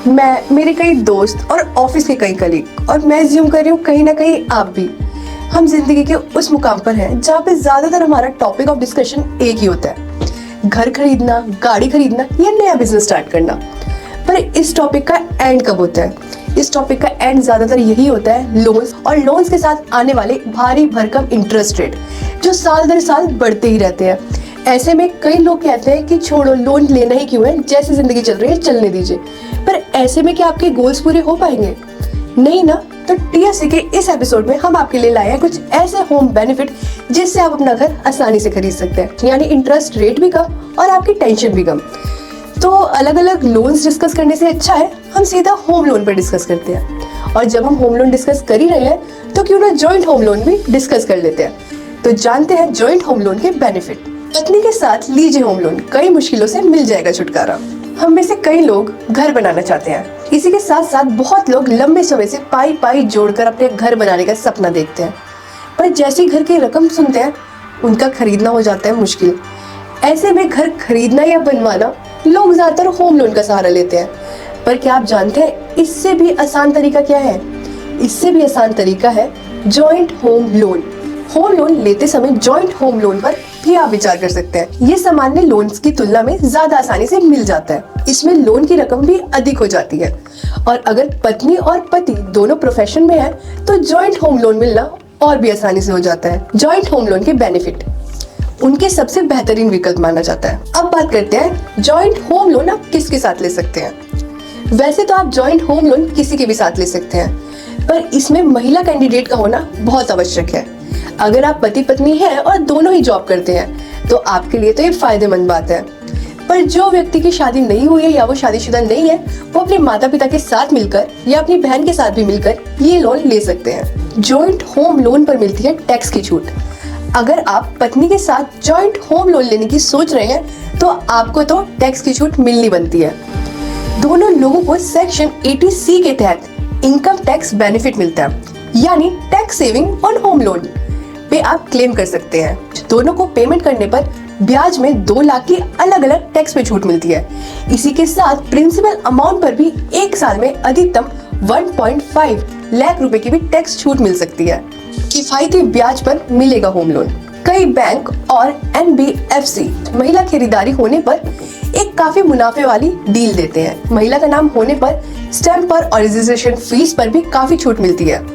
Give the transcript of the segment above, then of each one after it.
मैं, मेरे कई दोस्त और ऑफिस के कई कलीग, और मैं ज्यूम कर रही हूँ कहीं ना कहीं आप भी, हम जिंदगी के उस मुकाम पर हैं जहाँ पे ज्यादातर हमारा टॉपिक ऑफ डिस्कशन एक ही होता है, घर खरीदना, गाड़ी खरीदना या नया बिजनेस स्टार्ट करना। पर इस टॉपिक का एंड कब होता है? इस टॉपिक का एंड ज्यादातर यही होता है लोन्स, और लोन्स के साथ आने वाले भारी भरकम इंटरेस्ट रेट जो साल दर साल बढ़ते ही रहते हैं। ऐसे में कई लोग कहते हैं कि छोड़ो, लोन लेना ही क्यों है, जैसी जिंदगी चल रही है चलने दीजिए। पर ऐसे में क्या आपके गोल्स पूरे हो पाएंगे? नहीं ना। तो टीएससी के इस एपिसोड में हम आपके लिए लाए हैं कुछ ऐसे होम बेनिफिट जिससे आप अपना घर आसानी से खरीद सकते हैं, यानी इंटरेस्ट रेट भी कम और आपकी टेंशन भी कम। तो अलग अलग लोन्स डिस्कस करने से अच्छा है हम सीधा होम लोन पर डिस्कस करते हैं। और जब हम होम लोन डिस्कस कर ही रहे हैं तो क्यों ना जॉइंट होम लोन भी डिस्कस कर लेते हैं। तो जानते हैं जॉइंट होम लोन के बेनिफिट। पत्नी के साथ लीजिए होम लोन, कई मुश्किलों से मिल जाएगा छुटकारा। हम में से कई लोग घर बनाना चाहते हैं, इसी के साथ साथ बहुत लोग लंबे समय से पाई पाई जोड़कर अपने घर बनाने का सपना देखते हैं, पर जैसी घर की रकम सुनते हैं उनका खरीदना हो जाता है मुश्किल। ऐसे में घर खरीदना या बनवाना लोग ज्यादातर होम लोन का सहारा लेते हैं। पर क्या आप जानते हैं इससे भी आसान तरीका क्या है? इससे भी आसान तरीका है joint home loan. Home loan लेते समय जॉइंट होम लोन पर भी आप विचार कर सकते हैं। ये सामान्य लोन्स की तुलना में ज्यादा आसानी से मिल जाता है। इसमें लोन की रकम भी अधिक हो जाती है, और अगर पत्नी और पति दोनों प्रोफेशन में है तो जॉइंट होम लोन मिलना और भी आसानी से हो जाता है। जॉइंट होम लोन के बेनिफिट उनके सबसे बेहतरीन विकल्प माना जाता है। अब बात करते हैं जॉइंट होम लोन आप किसके साथ ले सकते हैं। वैसे तो आप जॉइंट होम लोन किसी के भी साथ ले सकते हैं, पर इसमें महिला कैंडिडेट का होना बहुत आवश्यक है। अगर आप पति पत्नी हैं और दोनों ही जॉब करते हैं तो आपके लिए तो ये फायदेमंद बात है। पर जो व्यक्ति की शादी नहीं हुई है या वो शादीशुदा नहीं है, वो अपने माता पिता के साथ मिलकर या अपनी बहन के साथ भी मिलकर ये लोन ले सकते हैं। जॉइंट होम लोन पर मिलती है टैक्स की छूट। अगर आप पत्नी के साथ जॉइंट होम लोन लेने की सोच रहे हैं तो आपको तो टैक्स की छूट मिलनी बनती है। दोनों लोगों को सेक्शन 80C के तहत इनकम टैक्स बेनिफिट मिलता है, यानी tax saving on home loan पे आप क्लेम कर सकते हैं। दोनों को पेमेंट करने पर ब्याज में 2 लाख की अलग अलग टैक्स पे छूट मिलती है। इसी के साथ प्रिंसिपल अमाउंट पर भी एक साल में अधिकतम 1.5 लाख रुपए की भी टैक्स छूट मिल सकती है। किफायती ब्याज पर मिलेगा होम लोन। कई बैंक और NBFC महिला खरीदारी होने पर एक काफी मुनाफे वाली डील देते हैं। महिला का नाम होने पर स्टैम्प पर और रजिस्ट्रेशन फीस पर भी काफी छूट मिलती है।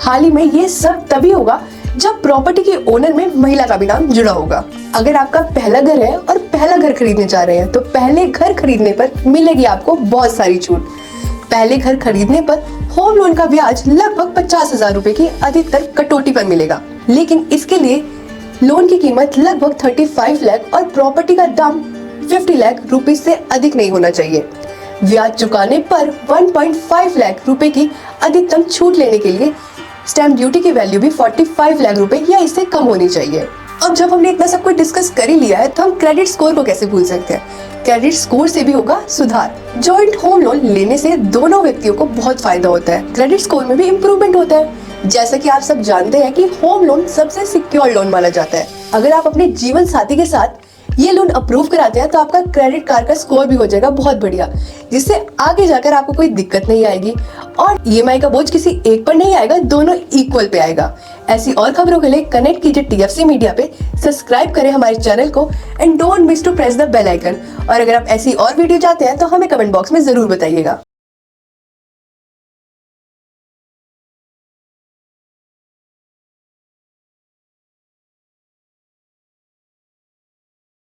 हाल ही में ये सब तभी होगा जब प्रॉपर्टी के ओनर में महिला का भी नाम जुड़ा होगा। अगर आपका पहला घर है और पहला घर खरीदने जा रहे हैं तो पहले घर खरीदने पर मिलेगी आपको बहुत सारी छूट। पहले घर खरीदने पर होम लोन का ब्याज लगभग 50,000 रुपए की अधिकतर कटौती पर मिलेगा, लेकिन इसके लिए लोन की कीमत लगभग 35 लाख और प्रॉपर्टी का दाम 50 लाख रुपए से अधिक नहीं होना चाहिए। ब्याज चुकाने पर 1.5 लाख रुपए की अधिकतम छूट लेने के लिए स्टैम्प ड्यूटी की वैल्यू भी 45 लाख रुपए या इससे कम होनी चाहिए। अब जब हमने इतना सब कुछ डिस्कस कर ही लिया है तो हम क्रेडिट स्कोर को कैसे भूल सकते हैं? क्रेडिट स्कोर से भी होगा सुधार। जॉइंट होम लोन लेने से दोनों व्यक्तियों को बहुत फायदा होता है। क्रेडिट स्कोर में भी इम्प्रूवमेंट होता है। जैसा कि आप सब जानते हैं कि होम लोन सबसे सिक्योर लोन माना जाता है। अगर आप अपने जीवन साथी के साथ ये लोन अप्रूव कराते हैं तो आपका क्रेडिट कार्ड का स्कोर भी हो जाएगा बहुत बढ़िया, जिससे आगे जाकर आपको कोई दिक्कत नहीं आएगी और EMI का बोझ किसी एक पर नहीं आएगा, दोनों इक्वल पे आएगा। ऐसी और खबरों के लिए कनेक्ट कीजिए TFC मीडिया पे, सब्सक्राइब करें हमारे चैनल को and don't miss to press the bell icon. और अगर आप ऐसी और वीडियो चाहते हैं तो हमें कमेंट बॉक्स में जरूर बताइएगा।